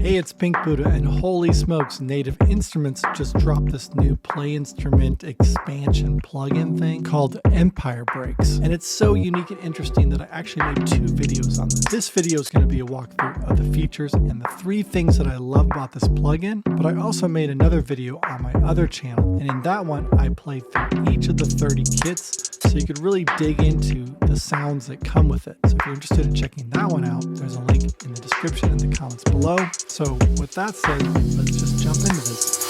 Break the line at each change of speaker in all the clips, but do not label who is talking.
Hey, it's Pink Buddha, and holy smokes, Native Instruments just dropped this new Play Instrument expansion plugin thing called Empire Breaks. And it's so unique and interesting that I actually made 2 videos on this. This video is going to be a walkthrough of the features and the 3 things that I love about this plugin, but I also made another video on my other channel, and in that one I played through each of the 30 kits so you could really dig into the sounds that come with it. So if you're interested in checking that one out, there's a link in the description and the comments below. So with that said, let's just jump into this.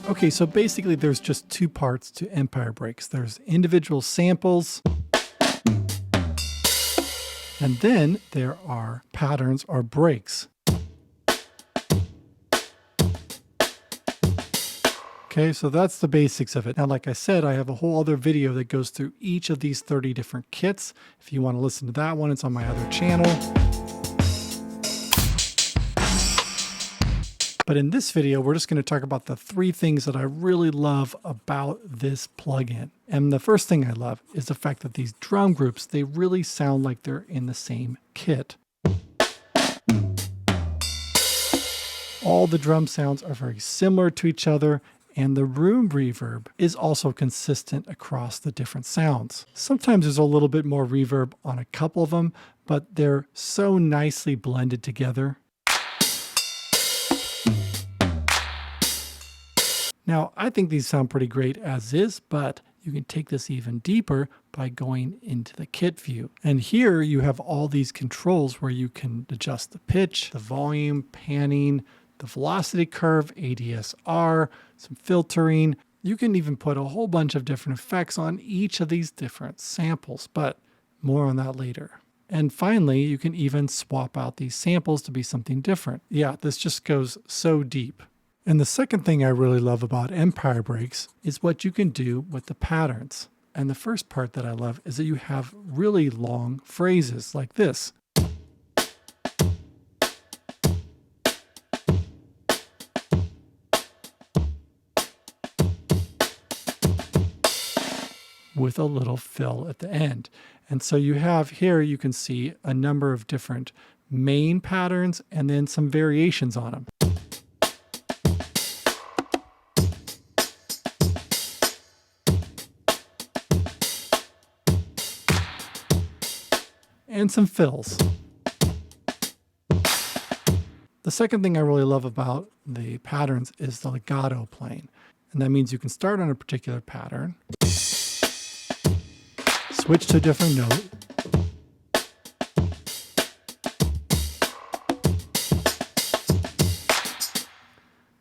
Okay, so basically there's just 2 parts to Empire Breaks. There's individual samples, and then there are patterns or breaks. Okay, so that's the basics of it. Now, like I said, I have a whole other video that goes through each of these 30 different kits. If you want to listen to that one, it's on my other channel. But in this video, we're just going to talk about the 3 things that I really love about this plugin. And the first thing I love is the fact that these drum groups, they really sound like they're in the same kit. All the drum sounds are very similar to each other, and the room reverb is also consistent across the different sounds. Sometimes there's a little bit more reverb on a couple of them, but they're so nicely blended together. Now, I think these sound pretty great as is, but you can take this even deeper by going into the kit view. And here you have all these controls where you can adjust the pitch, the volume, panning, the velocity curve, ADSR, some filtering. You can even put a whole bunch of different effects on each of these different samples, but more on that later. And finally, you can even swap out these samples to be something different. Yeah, this just goes so deep. And the second thing I really love about Empire Breaks is what you can do with the patterns. And the first part that I love is that you have really long phrases like this. With a little fill at the end. And so you have here, you can see a number of different main patterns and then some variations on them. And some fills. The second thing I really love about the patterns is the legato playing. And that means you can start on a particular pattern, switch to a different note,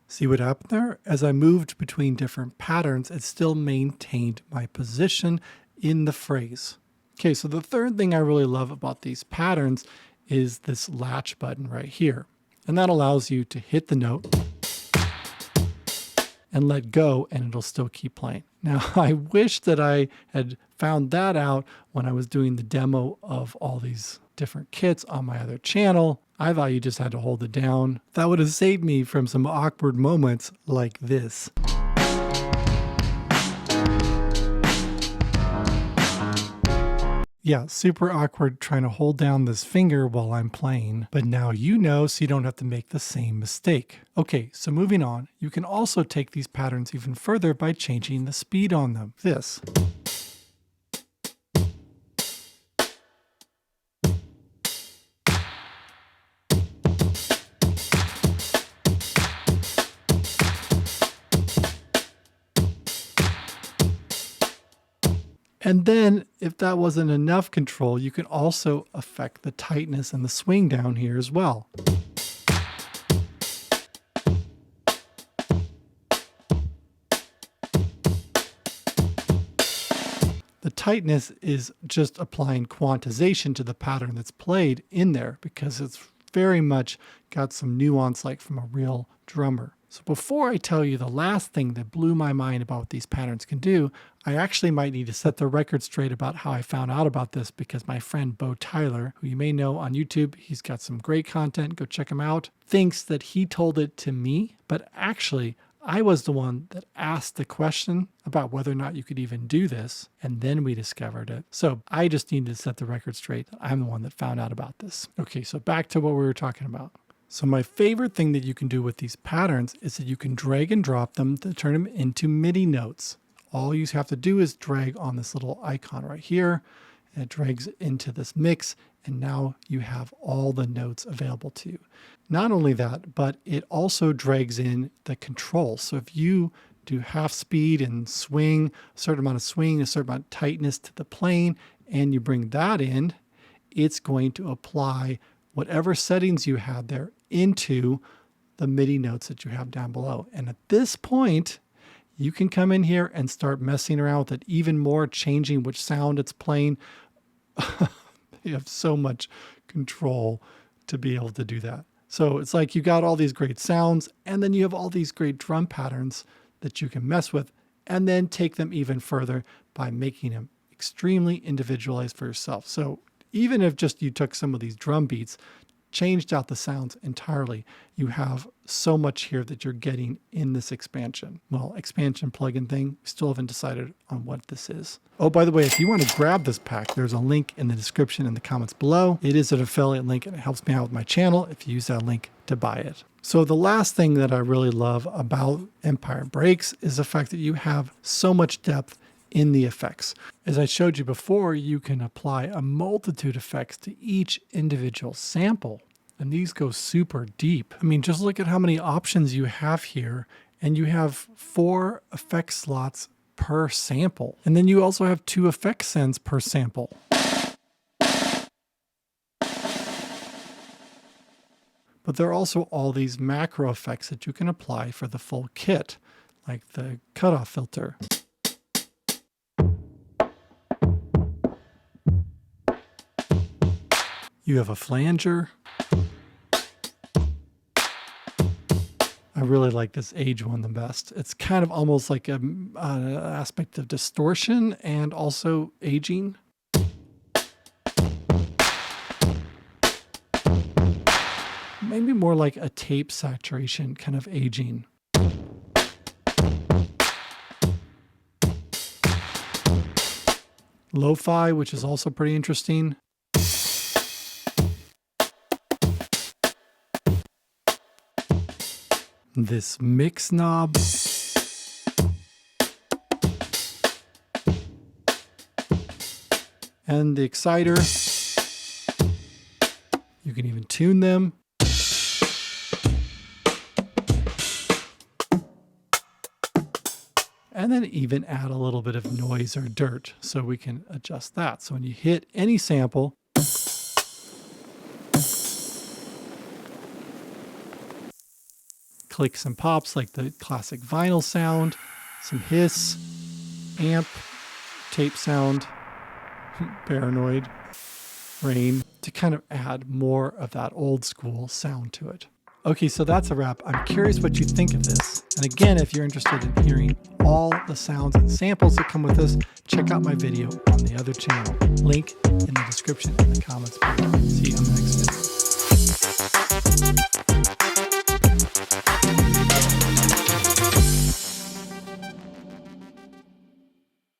see what happened there? As I moved between different patterns, it still maintained my position in the phrase. Okay, so the third thing I really love about these patterns is this latch button right here. And that allows you to hit the note and let go, and it'll still keep playing. Now, I wish that I had found that out when I was doing the demo of all these different kits on my other channel. I thought you just had to hold it down. That would have saved me from some awkward moments like this. Yeah, super awkward trying to hold down this finger while I'm playing, but now you know so you don't have to make the same mistake. Okay, so moving on, you can also take these patterns even further by changing the speed on them. This. And then, if that wasn't enough control, you can also affect the tightness and the swing down here as well. The tightness is just applying quantization to the pattern that's played in there because it's very much got some nuance like from a real drummer. So before I tell you the last thing that blew my mind about what these patterns can do, I actually might need to set the record straight about how I found out about this, because my friend Bo Tyler, who you may know on YouTube, he's got some great content, go check him out, thinks that he told it to me, but actually I was the one that asked the question about whether or not you could even do this, and then we discovered it. So I just need to set the record straight. I'm the one that found out about this. Okay, so back to what we were talking about. So my favorite thing that you can do with these patterns is that you can drag and drop them to turn them into MIDI notes. All you have to do is drag on this little icon right here, and it drags into this mix, and now you have all the notes available to you. Not only that, but it also drags in the controls. So if you do half speed and swing, a certain amount of swing, a certain amount of tightness to the playing, and you bring that in, it's going to apply whatever settings you have there into the MIDI notes that you have down below. And at this point, you can come in here and start messing around with it even more, changing which sound it's playing. You have so much control to be able to do that. So it's like you got all these great sounds, and then you have all these great drum patterns that you can mess with, and then take them even further by making them extremely individualized for yourself. So even if just you took some of these drum beats, changed out the sounds entirely, you have so much here that you're getting in this expansion. Well, expansion plugin thing, still haven't decided on what this is. Oh, by the way, if you want to grab this pack, there's a link in the description in the comments below. It is an affiliate link and it helps me out with my channel if you use that link to buy it. So the last thing that I really love about Empire Breaks is the fact that you have so much depth in the effects. As I showed you before, you can apply a multitude of effects to each individual sample, and these go super deep. I mean, just look at how many options you have here, and you have 4 effect slots per sample. And then you also have 2 effect sends per sample. But there are also all these macro effects that you can apply for the full kit, like the cutoff filter. You have a flanger. I really like this age one the best. It's kind of almost like an aspect of distortion and also aging. Maybe more like a tape saturation kind of aging. Lo-fi, which is also pretty interesting. This mix knob. And the exciter. You can even tune them. And then even add a little bit of noise or dirt so we can adjust that. So when you hit any sample, clicks and pops like the classic vinyl sound, some hiss, amp, tape sound, paranoid, rain, to kind of add more of that old school sound to it. Okay, so that's a wrap. I'm curious what you think of this. And again, if you're interested in hearing all the sounds and samples that come with this, check out my video on the other channel. Link in the description and the comments below. See you on the next video.